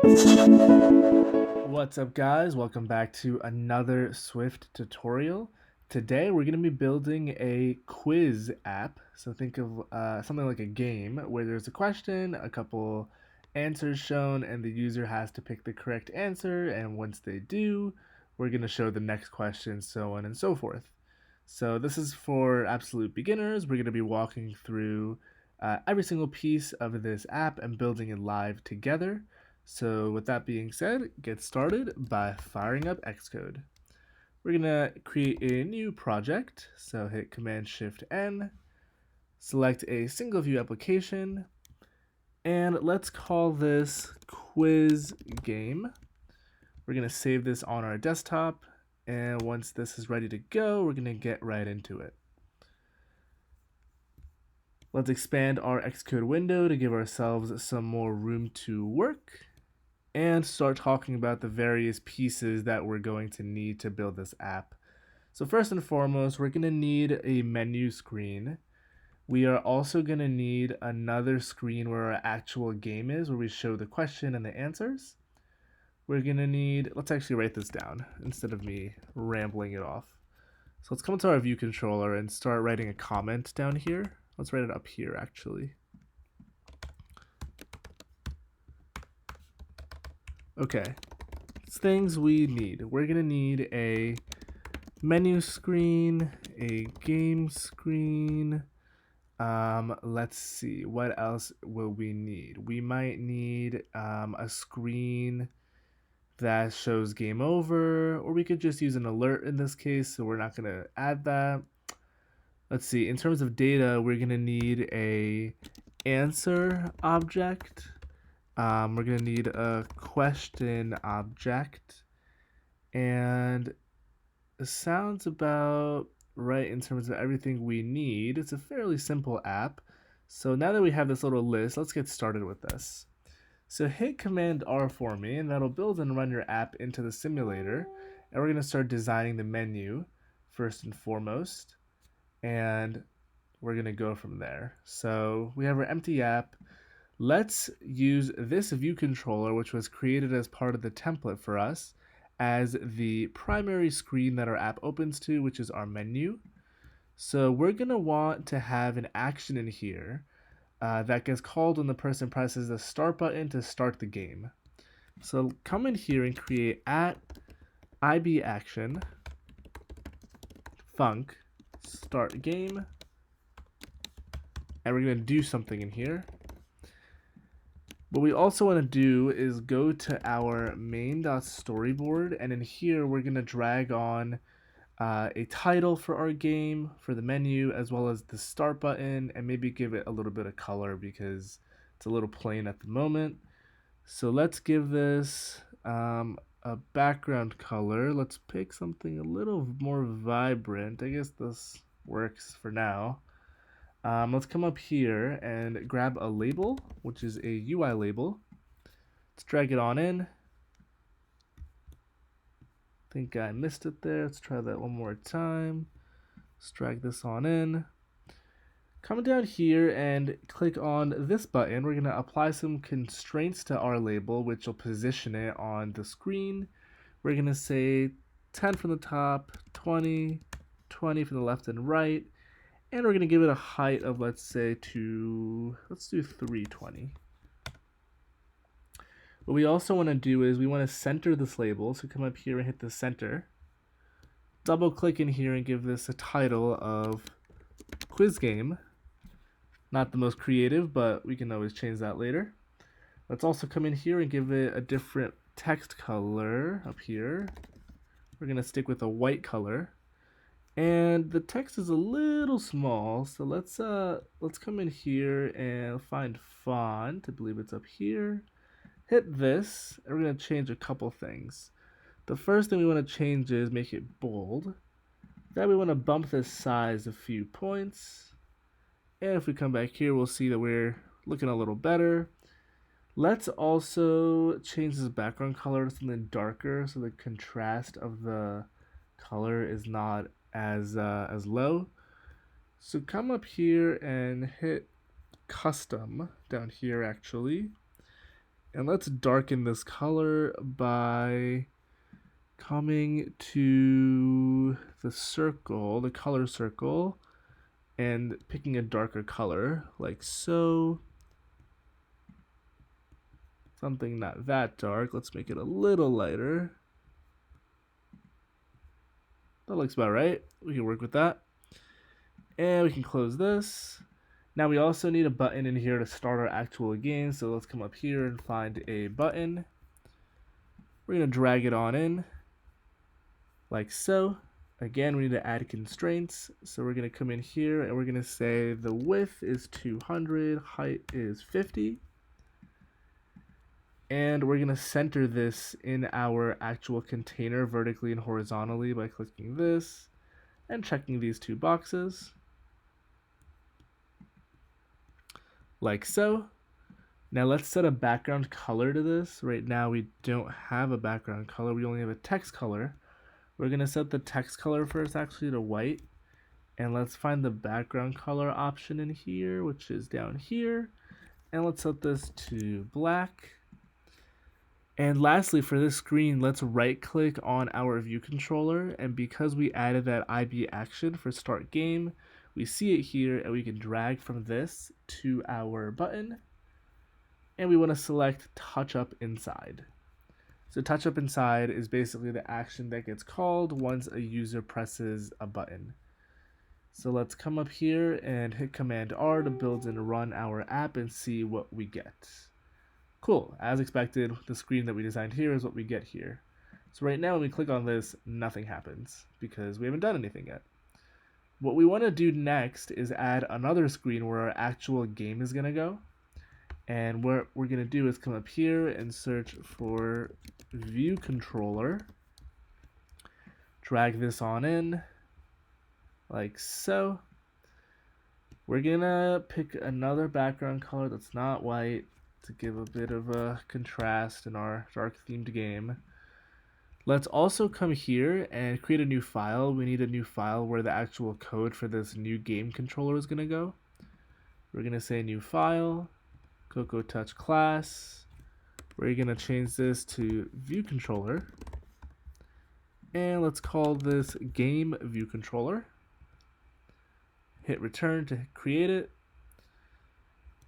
What's up, guys? Welcome back to another Swift tutorial. Today we're going to be building a quiz app. So think of something like a game where there's a question, a couple answers shown, and the user has to pick the correct answer. And once they do, we're going to show the next question, so on and so forth. So this is for absolute beginners. We're going to be walking through every single piece of this app and building it live together. So with that being said, get started by firing up Xcode. We're gonna create a new project, so hit Command-Shift-N, select a single view application, and let's call this quiz game. We're gonna save this on our desktop, and once this is ready to go, we're gonna get right into it. Let's expand our Xcode window to give ourselves some more room to work and start talking about the various pieces that we're going to need to build this app. So first and foremost, we're going to need a menu screen. We are also going to need another screen where our actual game is, where we show the question and the answers. We're going to need, let's actually write this down instead of me rambling it off. So let's come to our view controller and start writing a comment down here. Let's write it up here actually. Okay, things we need. We're gonna need a menu screen, a game screen. Let's see, what else will we need? We might need a screen that shows game over, or we could just use an alert in this case, so we're not gonna add that. Let's see, in terms of data, we're gonna need a answer object. We're going to need a question object, and it sounds about right in terms of everything we need. It's a fairly simple app. So now that we have this little list, let's get started with this. So hit Command R for me, and that'll build and run your app into the simulator. And we're going to start designing the menu first and foremost, and we're going to go from there. So we have our empty app. Let's use this view controller, which was created as part of the template for us, as the primary screen that our app opens to, which is our menu. So we're going to want to have an action in here that gets called when the person presses the start button to start the game. So come in here and create @IB action func start game, and we're going to do something in here. What we also want to do is go to our main.storyboard, and in here we're going to drag on a title for our game, for the menu, as well as the start button, and maybe give it a little bit of color because it's a little plain at the moment. So let's give this a background color. Let's pick something a little more vibrant. I guess this works for now. Let's come up here and grab a label, which is a UI label. Let's drag it on in. I think I missed it there. Let's try that one more time. Let's drag this on in. Come down here and click on this button. We're going to apply some constraints to our label, which will position it on the screen. We're going to say 10 from the top, 20, 20 from the left and right. And we're going to give it a height of, let's do 320. What we also want to do is we want to center this label. So come up here and hit the center. Double click in here and give this a title of quiz game. Not the most creative, but we can always change that later. Let's also come in here and give it a different text color up here. We're going to stick with a white color. And the text is a little small, so let's come in here and find font. I believe it's up here. Hit this, and we're going to change a couple things. The first thing we want to change is make it bold. Then we want to bump this size a few points. And if we come back here, we'll see that we're looking a little better. Let's also change this background color to something darker so the contrast of the color is not as low. So come up here and hit custom down here actually, And let's darken this color by coming to the circle, the color circle, and picking a darker color, like so. Something not that dark. Let's make it a little lighter. That looks about right. We can work with that. And we can close this. Now we also need a button in here to start our actual game. So let's come up here and find a button. We're going to drag it on in like so. Again, we need to add constraints. So we're going to come in here and we're going to say the width is 200, height is 50. And we're going to center this in our actual container vertically and horizontally by clicking this and checking these two boxes. Like so. Now let's set a background color to this. Right now we don't have a background color, we only have a text color. We're going to set the text color first actually to white. And let's find the background color option in here, which is down here. And let's set this to black. And lastly, for this screen, let's right click on our view controller. And because we added that IB action for start game, we see it here and we can drag from this to our button. And we want to select touch up inside. So touch up inside is basically the action that gets called once a user presses a button. So let's come up here and hit Command R to build and run our app and see what we get. Cool, as expected, the screen that we designed here is what we get here. So right now when we click on this, nothing happens because we haven't done anything yet. What we want to do next is add another screen where our actual game is going to go. And what we're going to do is come up here and search for view controller. Drag this on in like so. We're going to pick another background color that's not white to give a bit of a contrast in our dark themed game. Let's also come here and create a new file. We need a new file where the actual code for this new game controller is going to go. We're going to say new file, Cocoa Touch class. We're going to change this to view controller. And let's call this game view controller. Hit return to create it.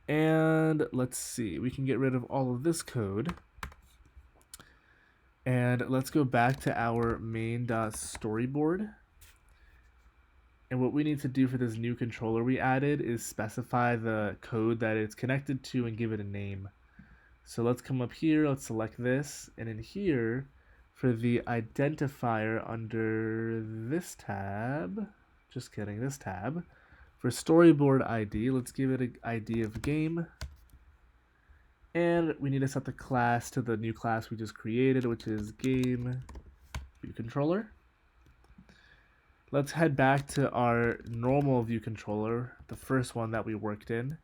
And let's see, we can get rid of all of this code. And let's go back to our main.storyboard. And what we need to do for this new controller we added is specify the code that it's connected to and give it a name. So let's come up here, let's select this, and in here, for the identifier under this tab, just kidding, this tab, for storyboard ID, let's give it an ID of game. And we need to set the class to the new class we just created, which is game view controller. Let's head back to our normal view controller, the first one that we worked in,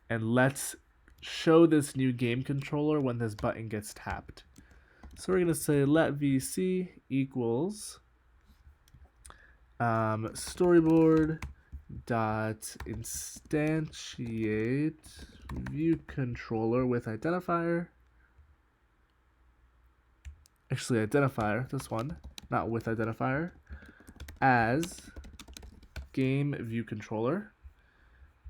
and let's show this new game controller when this button gets tapped. So we're going to say let VC equals storyboard dot instantiate view controller with identifier. Actually, identifier, this one, not with identifier, as game view controller.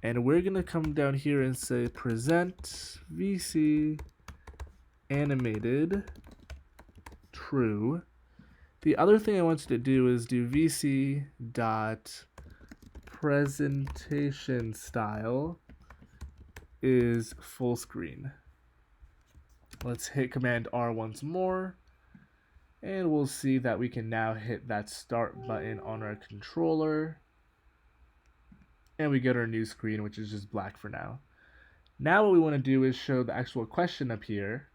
And we're going to come down here and say present VC animated true. The other thing I want you to do is do VC dot presentation style is full screen. Let's hit Command R once more, and we'll see that we can now hit that start button on our controller, and we get our new screen, which is just black for now. Now what we want to do is show the actual question up here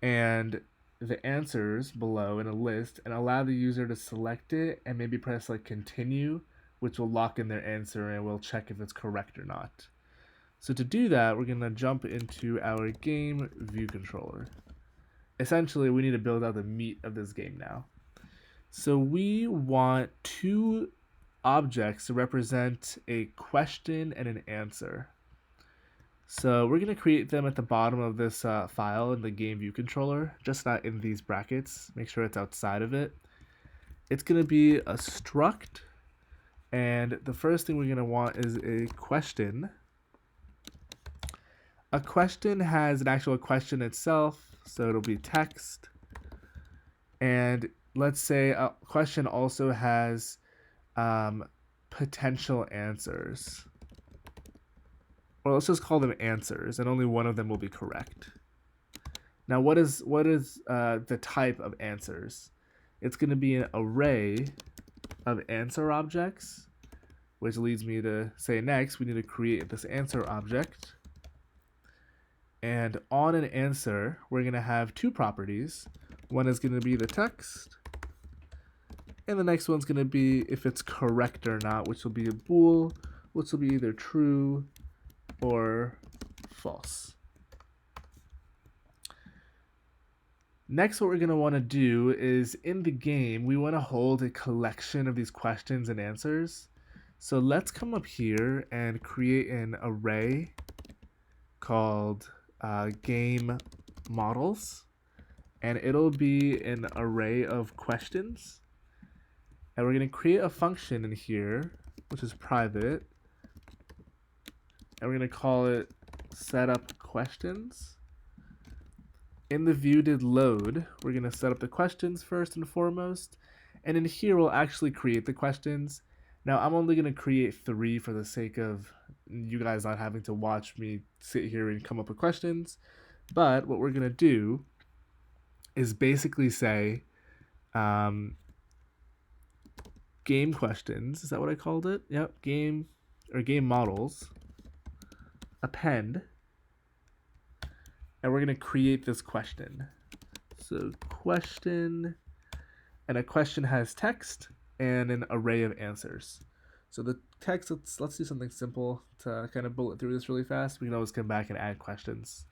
and the answers below in a list, and allow the user to select it and maybe press like continue, which will lock in their answer and we'll check if it's correct or not. So to do that, we're going to jump into our game view controller. Essentially, we need to build out the meat of this game now. So we want two objects to represent a question and an answer. So we're going to create them at the bottom of this file in the game view controller, just not in these brackets. Make sure it's outside of it. It's going to be a struct, and the first thing we're going to want is a question. A question has an actual question itself, so it'll be text. And let's say a question also has potential answers. Or let's just call them answers, and only one of them will be correct. Now, what is the type of answers? It's going to be an array of answer objects, which leads me to say next, we need to create this answer object. And on an answer, we're going to have two properties. One is going to be the text, and the next one's going to be if it's correct or not, which will be a bool, which will be either true or false. Next, what we're going to want to do is in the game, we want to hold a collection of these questions and answers. So let's come up here and create an array called game models, and it'll be an array of questions. And we're going to create a function in here, which is private, and we're going to call it setup questions. In the view did load, we're going to set up the questions first and foremost, and in here we'll actually create the questions. Now I'm only going to create 3 for the sake of you guys not having to watch me sit here and come up with questions, but what we're going to do is basically say game questions, is that what I called it? Yep, game models, append, and we're going to create this question. So question, and a question has text and an array of answers. So the text, let's do something simple to kind of bullet through this really fast. We can always come back and add questions.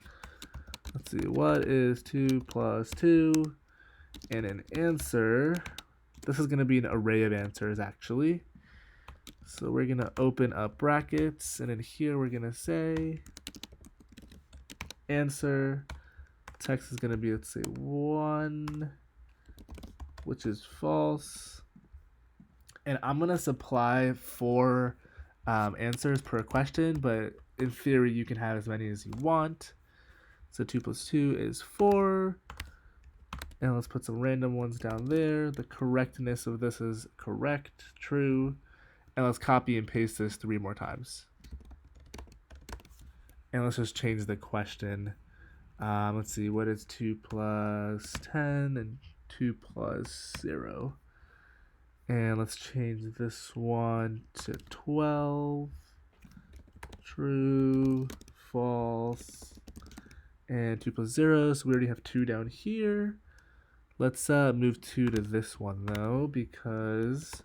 Let's see, what is 2 plus 2? And an answer, this is going to be an array of answers actually. So we're going to open up brackets, and in here we're going to say answer, text is going to be, let's say 1, which is false. And I'm going to supply 4 answers per question, but in theory you can have as many as you want. So 2 plus 2 is 4. And let's put some random ones down there. The correctness of this is correct, true. And let's copy and paste this 3 more times. And let's just change the question. Let's see, what is 2 plus 10 and 2 plus 0? And let's change this one to 12. True, false, and 2 plus 0. So we already have 2 down here. Let's move 2 to this one though, because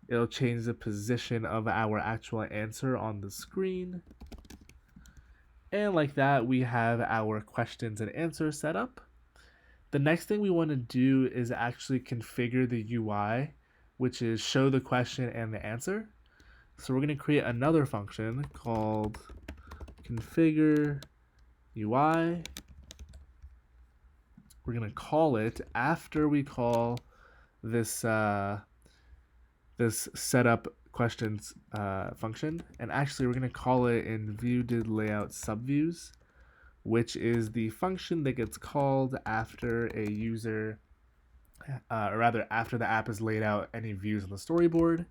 it'll change the position of our actual answer on the screen. And like that, we have our questions and answers set up. The next thing we want to do is actually configure the UI, which is show the question and the answer. So we're going to create another function called configure UI. We're going to call it after we call this this setup questions function, and actually we're going to call it in view did layout subviews, which is the function that gets called after a user, or rather after the app has laid out any views on the storyboard.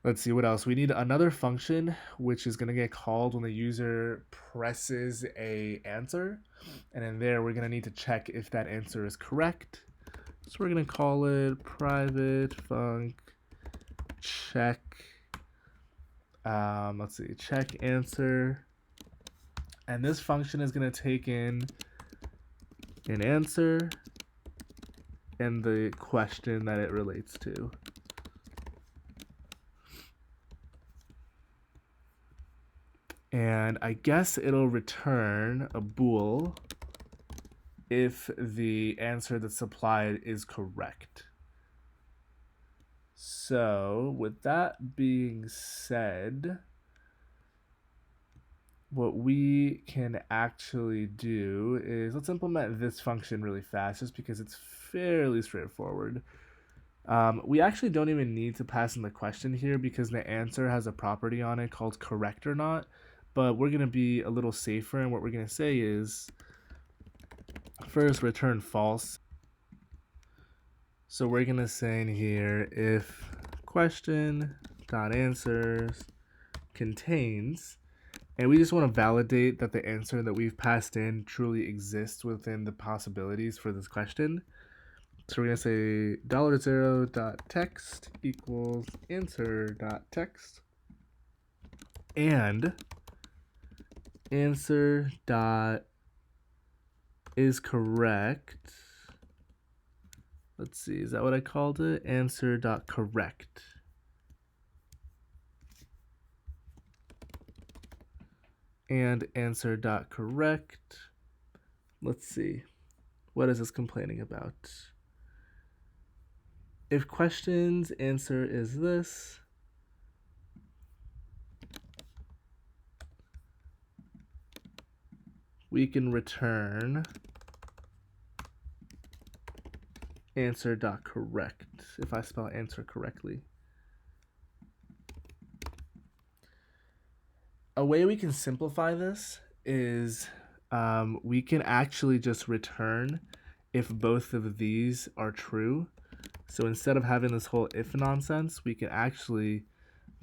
Let's see what else. We need another function which is going to get called when the user presses a answer, and in there we're going to need to check if that answer is correct. So we're going to call it private func check. Let's see, check answer, and this function is going to take in an answer and the question that it relates to. And I guess it'll return a bool if the answer that's supplied is correct. So with that being said, what we can actually do is let's implement this function really fast just because it's fairly straightforward. We actually don't even need to pass in the question here because the answer has a property on it called correct or not, but we're going to be a little safer, and what we're going to say is first return false. So we're going to say in here if question dot answers contains, and we just want to validate that the answer that we've passed in truly exists within the possibilities for this question. So we're going to say $0.text equals answer.text, and answer dot is correct. Let's see, is that what I called it? Answer dot correct. And answer dot correct. Let's see. What is this complaining about? If question's answer is this, we can return answer dot correct if I spell answer correctly. A way we can simplify this is we can actually just return if both of these are true. So instead of having this whole if nonsense, we can actually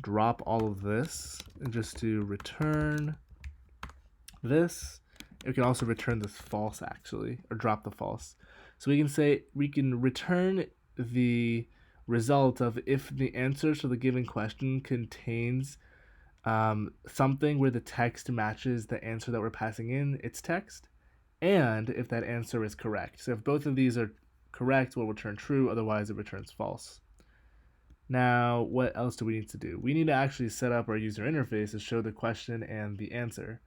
drop all of this and just do return this. We can also return this false actually, or drop the false. So we can say we can return the result of if the answer to the given question contains something where the text matches the answer that we're passing in its text, and if that answer is correct. So if both of these are correct, we'll return true, otherwise it returns false. Now, what else do we need to do? We need to actually set up our user interface to show the question and the answer.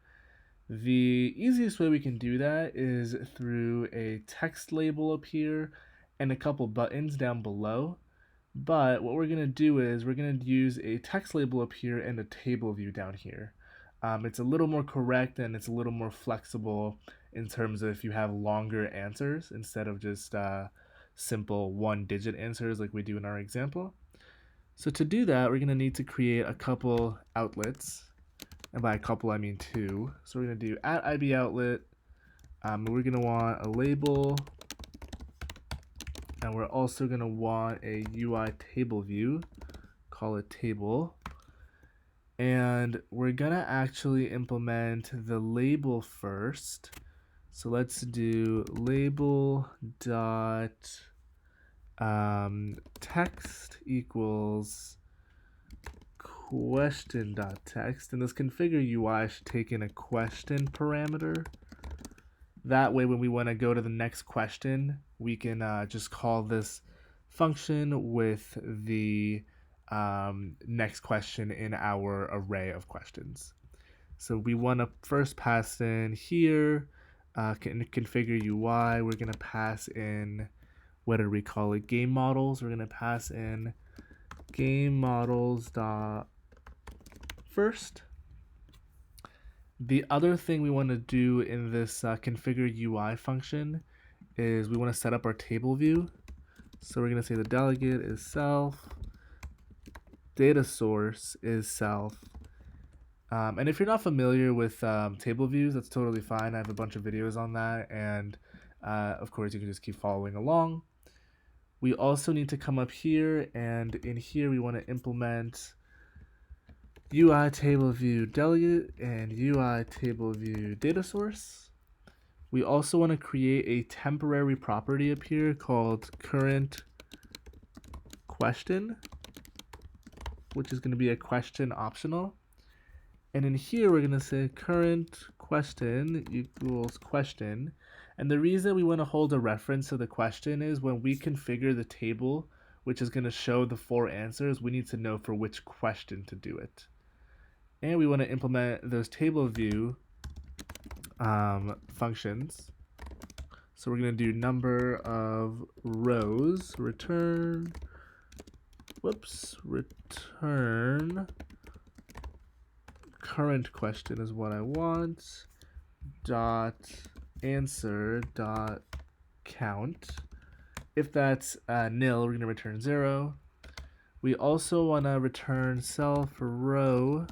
The easiest way we can do that is through a text label up here and a couple buttons down below. But what we're going to do is we're going to use a text label up here and a table view down here. It's a little more correct and it's a little more flexible in terms of if you have longer answers instead of just simple one-digit answers like we do in our example. So to do that, we're going to need to create a couple outlets. And by a couple, I mean two. So we're going to do @IBOutlet. We're going to want a label. And we're also going to want a UI table view. Call it table. And we're going to actually implement the label first. So let's do label dot text equals question.text, and this configure UI should take in a question parameter. That way when we want to go to the next question, we can just call this function with the next question in our array of questions. So we want to first pass in here, configure UI, we're going to pass in, what did we call it, game models. We're going to pass in game models dot first. The other thing we want to do in this configure UI function is we want to set up our table view. So we're going to say the delegate is self, data source is self. And if you're not familiar with table views, that's totally fine. I have a bunch of videos on that, and of course you can just keep following along. We also need to come up here, and in here we want to implement UI table view delegate and UI table view data source. We also want to create a temporary property up here called current question, which is going to be a question optional. And in here we're going to say current question equals question. And the reason we want to hold a reference to the question is when we configure the table, which is going to show the 4 answers, we need to know for which question to do it. And we want to implement those table view functions. So we're going to do number of rows, return current question is what I want, dot answer dot count. If that's nil, we're going to return 0. We also want to return cell for row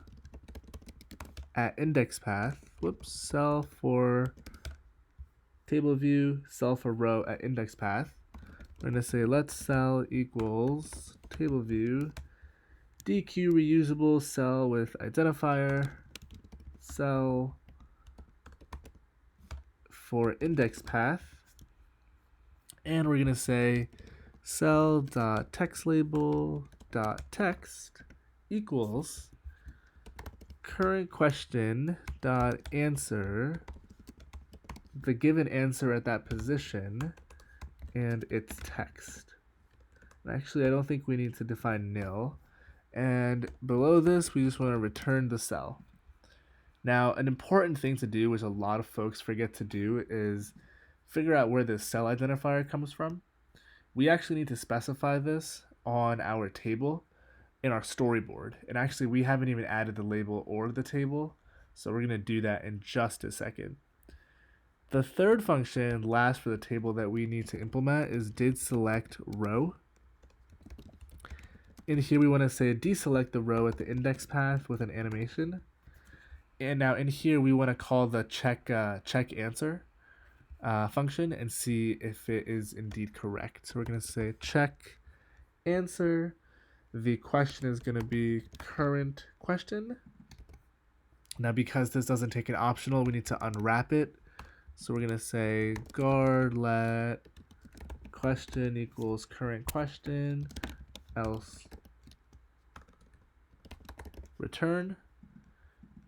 at index path. Whoops, cell for table view, cell for row at index path. We're going to say let cell equals table view, DQ reusable cell with identifier, cell for index path, and we're going to say cell.textLabel.text equals current question dot answer, the given answer at that position, and its text. And actually, I don't think we need to define nil. And below this, we just want to return the cell. Now, an important thing to do, which a lot of folks forget to do, is figure out where this cell identifier comes from. We actually need to specify this on our table in our storyboard. And actually, we haven't even added the label or the table, so we're going to do that in just a second. The third function, last for the table that we need to implement, is did select row. In here, we want to say deselect the row at the index path with an animation. And now in here, we want to call the check answer function and see if it is indeed correct. So we're going to say check answer. The question is going to be current question. Now, because this doesn't take an optional, we need to unwrap it. So we're going to say guard let question equals current question, else return.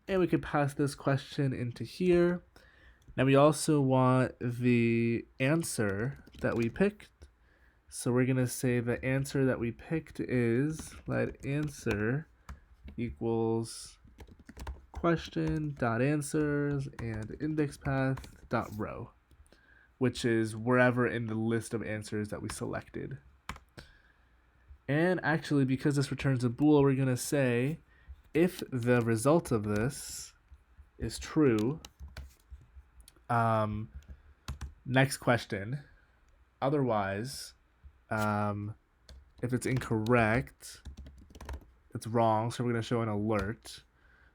And we can pass this question into here. Now we also want the answer that we picked. So we're going to say the answer that we picked is let answer equals question dot answers and index path dot row, which is wherever in the list of answers that we selected. And actually, because this returns a bool, we're going to say if the result of this is true, next question. Otherwise, if it's incorrect, it's wrong, so we're going to show an alert.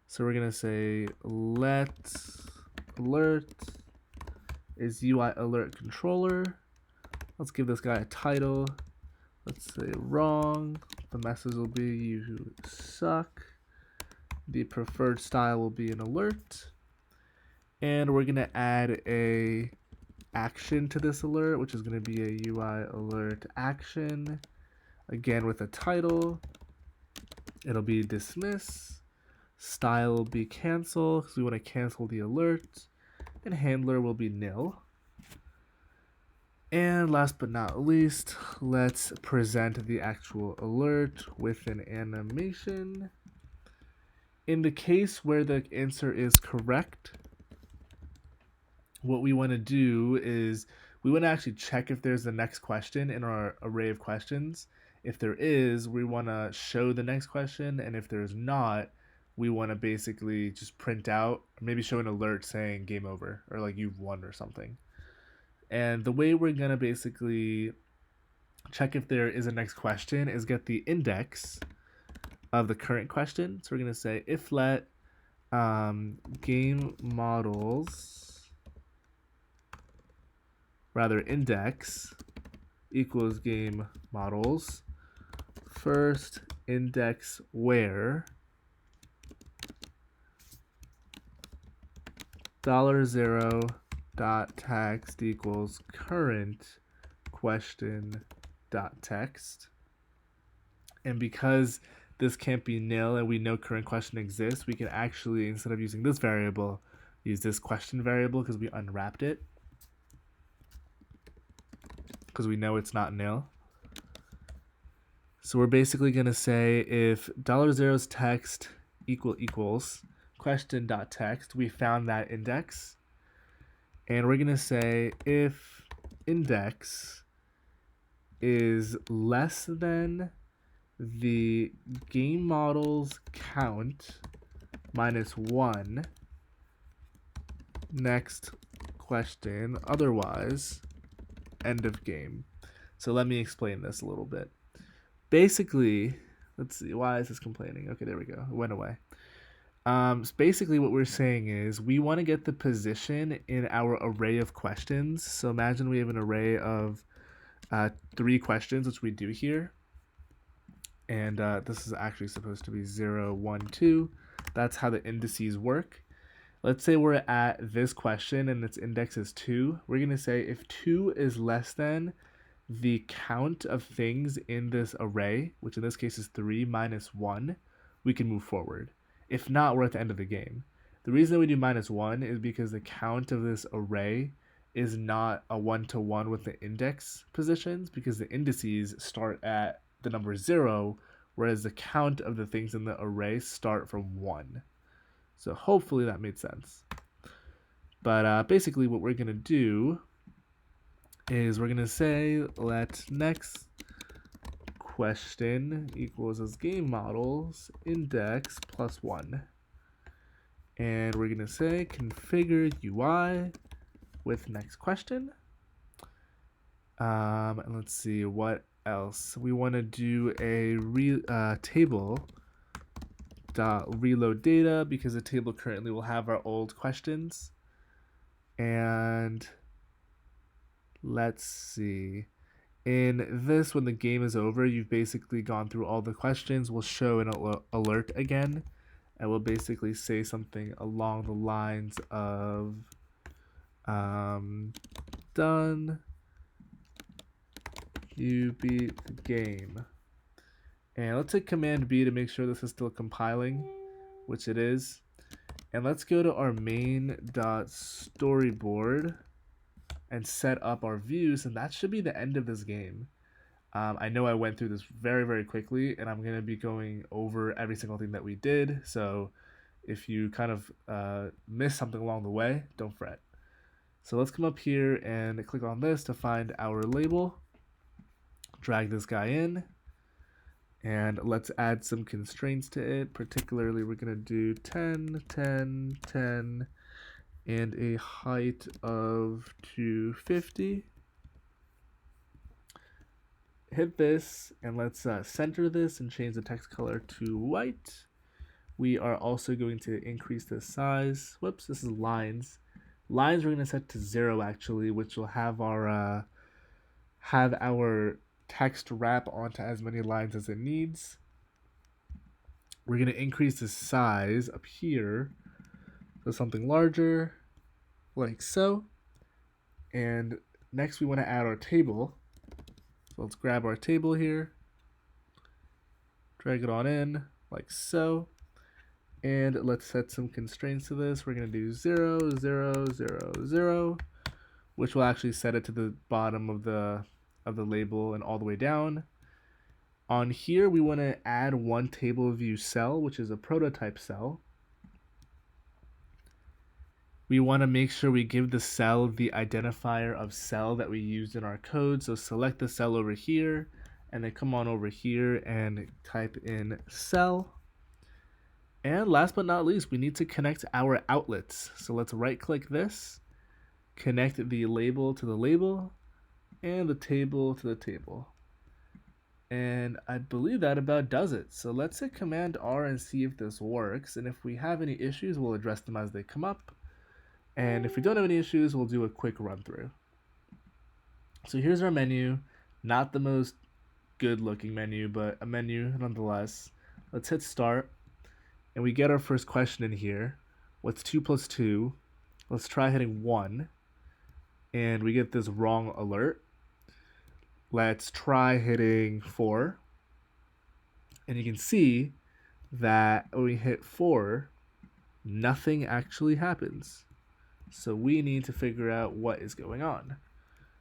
So we're going to say let alert is UI alert controller. Let's give this guy a title. Let's say wrong. The message will be you suck. The preferred style will be an alert. And we're going to add a action to this alert, which is going to be a UI alert action. Again, with a title. It'll be dismiss. Style will be cancel, because we want to cancel the alert. And handler will be nil. And last but not least, let's present the actual alert with an animation. In the case where the answer is correct, what we want to do is we want to actually check if there's the next question in our array of questions. If there is, we want to show the next question, and if there's not, we want to basically just print out, or maybe show an alert saying game over, or like you've won or something. And the way we're going to basically check if there is a next question is get the index of the current question. So we're going to say if let game models, rather index equals game models, first index where $0 dot text equals current question dot text. And because this can't be nil and we know current question exists, we can actually, instead of using this variable, use this question variable because we unwrapped it, because we know it's not nil. So we're basically going to say if $0's text equals question dot text, we found that index. And we're going to say if index is less than the game models count minus 1, next question, otherwise, end of game. So let me explain this a little bit. Basically, let's see, why is this complaining? Okay, there we go. It went away. So basically what we're saying is we want to get the position in our array of questions. So imagine we have an array of 3 questions, which we do here. And this is actually supposed to be 0, 1, 2. That's how the indices work. Let's say we're at this question and its index is 2. We're going to say if 2 is less than the count of things in this array, which in this case is 3 minus 1, we can move forward. If not, we're at the end of the game. The reason that we do minus 1 is because the count of this array is not a 1-to-1 with the index positions, because the indices start at the number 0, whereas the count of the things in the array start from 1. So hopefully that made sense. But basically what we're going to do is we're going to say let next question equals as game models index plus 1. And we're going to say configure UI with next question. And let's see what else. We want to do a table dot reload data because the table currently will have our old questions. And let's see. In this, when the game is over, you've basically gone through all the questions. We'll show an alert again, and we'll basically say something along the lines of done, you beat the game. And let's hit Command B to make sure this is still compiling, which it is. And let's go to our main.storyboard and set up our views, and that should be the end of this game. I know I went through this very, very quickly, and I'm going to be going over every single thing that we did, so if you kind of miss something along the way, don't fret. So let's come up here and click on this to find our label, drag this guy in, and let's add some constraints to it. Particularly, we're going to do 10, 10, 10, and a height of 250. Hit this, and let's center this and change the text color to white. We are also going to increase the size. Whoops, this is lines. Lines we're going to set to 0 actually, which will have our text wrap onto as many lines as it needs. We're going to increase the size up here to something larger, like so. And next we want to add our table. So let's grab our table here, drag it on in, like so. And let's set some constraints to this. We're going to do 0, 0, 0, 0, which will actually set it to the bottom of the label and all the way down. On here, we want to add one table view cell, which is a prototype cell. We want to make sure we give the cell the identifier of cell that we used in our code. So select the cell over here, and then come on over here and type in cell. And last but not least, we need to connect our outlets. So let's right-click this, connect the label to the label, and the table to the table. And I believe that about does it. So let's hit Command R and see if this works. And if we have any issues, we'll address them as they come up. And if we don't have any issues, we'll do a quick run through. So here's our menu. Not the most good looking menu, but a menu nonetheless. Let's hit start. And we get our first question in here. What's 2 plus 2? Let's try hitting 1. And we get this wrong alert. Let's try hitting 4. And you can see that when we hit 4, nothing actually happens. So we need to figure out what is going on.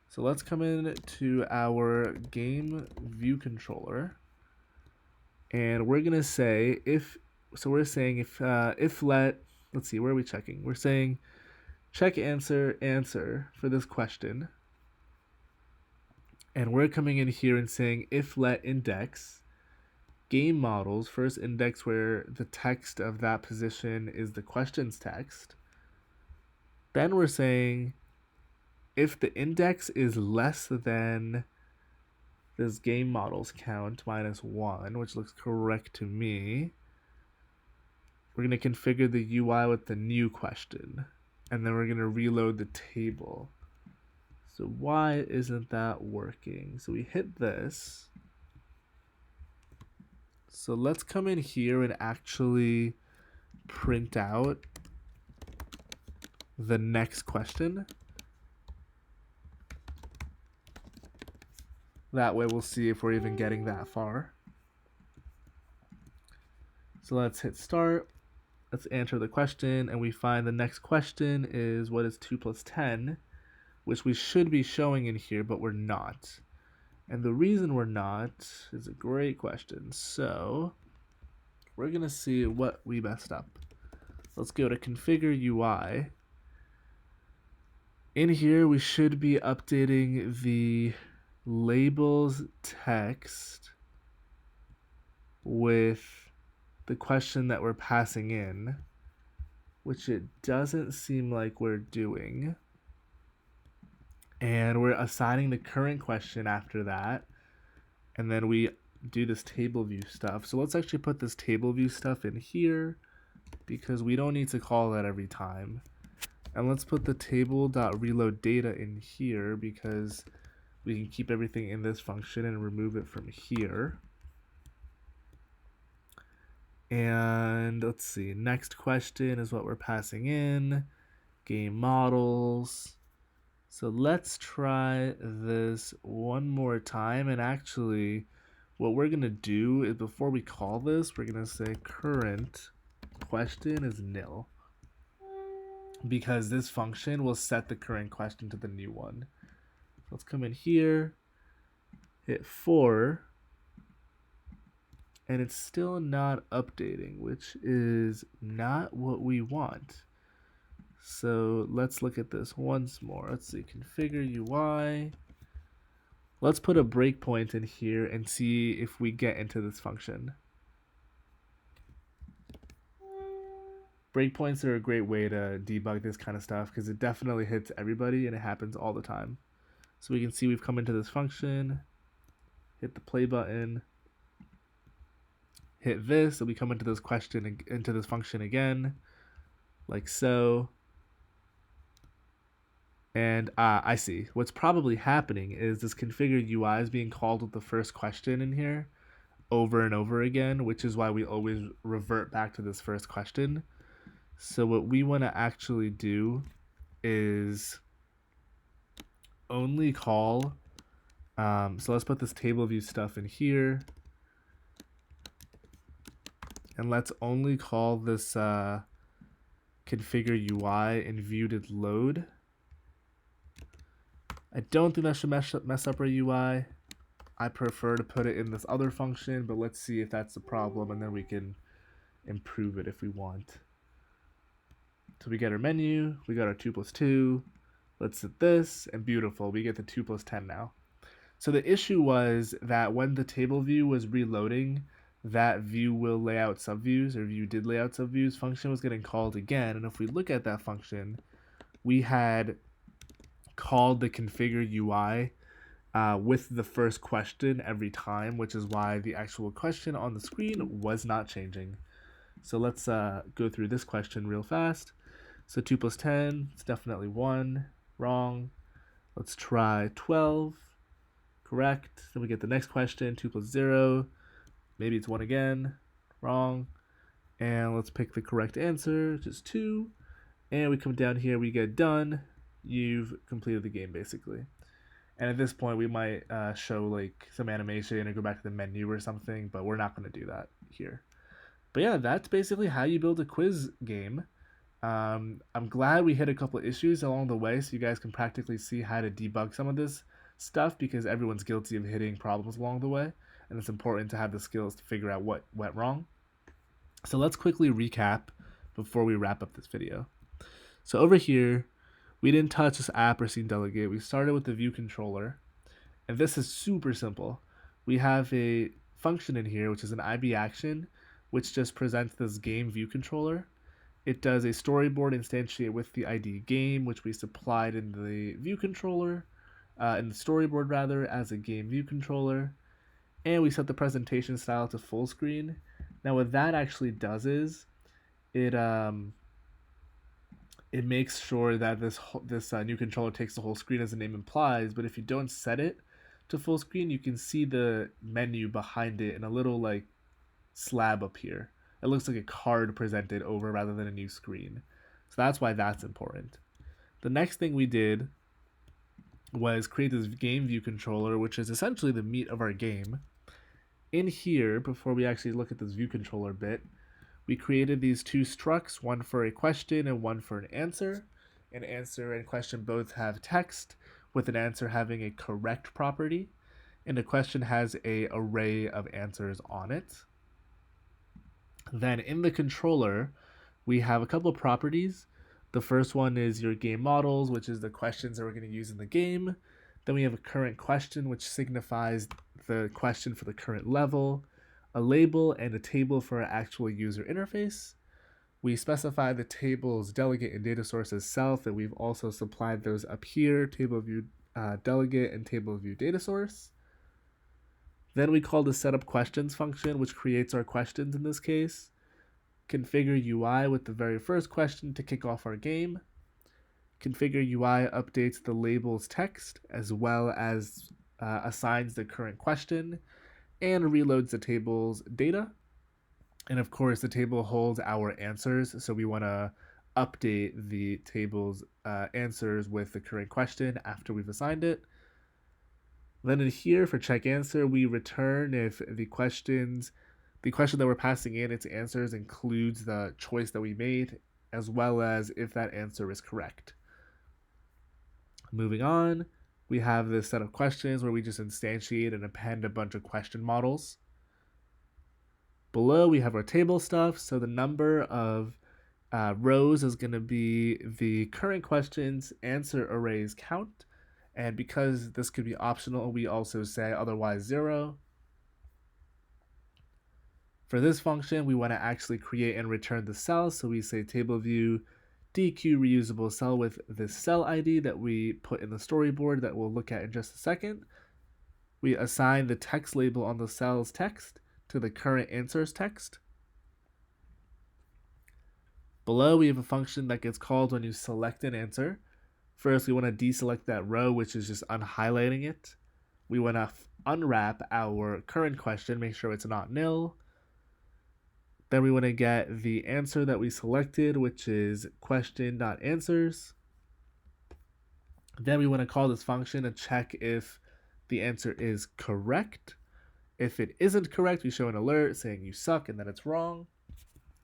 So let's come in to our game view controller. And we're going to say if let, let's see, where are we checking? We're saying check answer for this question. And we're coming in here and saying if let index game models, first index where the text of that position is the question's text. Then we're saying if the index is less than this game models count minus 1, which looks correct to me, we're going to configure the UI with the new question. And then we're going to reload the table. So why isn't that working? So we hit this. So let's come in here and actually print out the next question. That way we'll see if we're even getting that far. So let's hit start. Let's answer the question, and we find the next question is what is 2 plus 10, which we should be showing in here, but we're not. And the reason we're not is a great question. So we're going to see what we messed up. Let's go to configure UI. In here, we should be updating the labels text with the question that we're passing in, which it doesn't seem like we're doing. And we're assigning the current question after that. And then we do this table view stuff. So let's actually put this table view stuff in here because we don't need to call that every time. And let's put the table.reload data in here because we can keep everything in this function and remove it from here. And let's see, next question is what we're passing in, game models. So let's try this one more time. And actually, what we're going to do is before we call this, we're going to say current question is nil. Because this function will set the current question to the new one. Let's come in here, hit 4, and it's still not updating, which is not what we want. So let's look at this once more. Let's see, configure UI. Let's put a breakpoint in here and see if we get into this function. Breakpoints are a great way to debug this kind of stuff because it definitely hits everybody and it happens all the time. So we can see we've come into this function, hit the play button, hit this, and we come into this question, into this function again, like so. And I see. What's probably happening is this configured UI is being called with the first question in here over and over again, which is why we always revert back to this first question. So what we want to actually do is only call, so let's put this table view stuff in here. And let's only call this configure UI and viewed load. I don't think that should mess up our UI. I prefer to put it in this other function, but let's see if that's the problem, and then we can improve it if we want. So we get our menu, we got our 2 plus 2. Let's hit this, and beautiful, we get the 2 plus 10 now. So the issue was that when the table view was reloading, that view will layout subviews, or view did layout subviews function was getting called again. And if we look at that function, we had called the configure UI with the first question every time, which is why the actual question on the screen was not changing. So let's go through this question real fast. So 2 plus 10, it's definitely 1, wrong. Let's try 12, correct. Then we get the next question, 2 plus 0, maybe it's 1 again, wrong. And let's pick the correct answer, which is 2. And we come down here, we get done. You've completed the game basically. And at this point we might show like some animation or go back to the menu or something, but we're not going to do that here. But yeah, that's basically how you build a quiz game. I'm glad we hit a couple of issues along the way so you guys can practically see how to debug some of this stuff, because everyone's guilty of hitting problems along the way, and it's important to have the skills to figure out what went wrong. So let's quickly recap before we wrap up this video. So over here, we didn't touch this app or scene delegate. We started with the view controller, and this is super simple. We have a function in here, which is an IB action, which just presents this game view controller. It does a storyboard instantiate with the ID game, which we supplied in the view controller, in the storyboard rather, as a game view controller. And we set the presentation style to full screen. Now what that actually does is it makes sure that this new controller takes the whole screen as the name implies, but if you don't set it to full screen, you can see the menu behind it in a little like slab up here. It looks like a card presented over rather than a new screen. So that's why that's important. The next thing we did was create this game view controller, which is essentially the meat of our game. In here, before we actually look at this view controller bit, we created these two structs, one for a question and one for an answer. An answer and question both have text, with an answer having a correct property, and a question has an array of answers on it. Then in the controller, we have a couple of properties. The first one is your game models, which is the questions that we're going to use in the game. Then we have a current question, which signifies the question for the current level, a label, and a table for our actual user interface. We specify the table's delegate and data source as self, and we've also supplied those up here, table view delegate and table view data source. Then we call the setup questions function, which creates our questions in this case. Configure UI with the very first question to kick off our game. Configure UI updates the label's text as well as assigns the current question and reloads the table's data. And of course, the table holds our answers, so we want to update the table's answers with the current question after we've assigned it. Then in here for check answer, we return if the question that we're passing in its answers includes the choice that we made, as well as if that answer is correct. Moving on, we have this set of questions where we just instantiate and append a bunch of question models. Below, we have our table stuff, so the number of rows is going to be the current question's answer arrays count. And because this could be optional, we also say otherwise 0. For this function, we want to actually create and return the cell. So we say table view DQ reusable cell with this cell ID that we put in the storyboard that we'll look at in just a second. We assign the text label on the cell's text to the current answer's text. Below, we have a function that gets called when you select an answer. First, we want to deselect that row, which is just unhighlighting it. We want to unwrap our current question, make sure it's not nil. Then we want to get the answer that we selected, which is question.answers. Then we want to call this function and check if the answer is correct. If it isn't correct, we show an alert saying you suck and that it's wrong.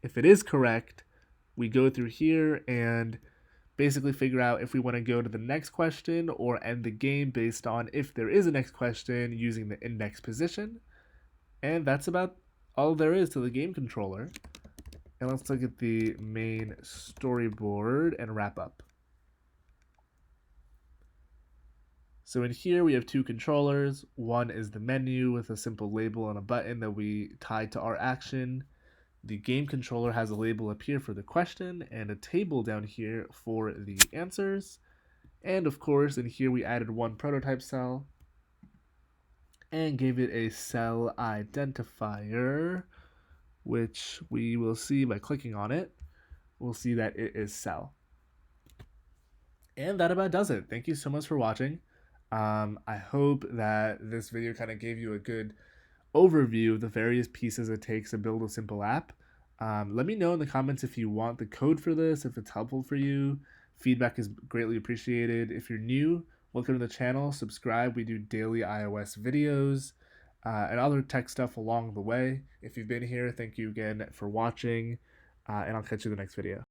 If it is correct, we go through here and basically figure out if we want to go to the next question or end the game based on if there is a next question using the index position. And that's about all there is to the game controller. And let's look at the main storyboard and wrap up. So in here we have two controllers. One is the menu with a simple label and a button that we tied to our action. The game controller has a label up here for the question and a table down here for the answers. And of course, in here we added one prototype cell and gave it a cell identifier, which we will see by clicking on it. We'll see that it is cell. And that about does it. Thank you so much for watching. I hope that this video kind of gave you a good overview of the various pieces it takes to build a simple app. Let me know in the comments if you want the code for this, if it's helpful for you. Feedback is greatly appreciated. If you're new, welcome to the channel. Subscribe. We do daily iOS videos and other tech stuff along the way. If you've been here, thank you again for watching, and I'll catch you in the next video.